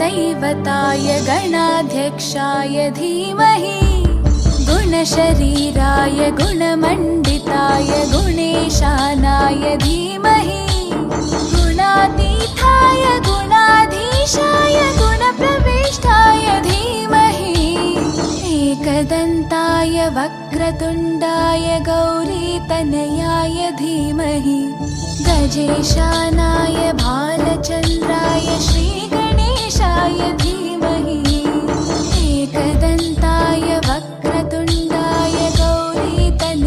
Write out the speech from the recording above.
गुणदैवताय गणाध्यक्षाय धीमहि गुणशरीराय गुणमण्डिताय गुणेशानाय धीमहि गुणातीताय गुणाधीशाय गुणप्रविष्टाय धीमहि एकदन्ताय वक्रतुण्डाय गौरीतनयाय धीमहि गजेशानाय भालचन्द्राय श्रीगणेशाय धीमहि एकदन्ताय वक्रतुण्डाय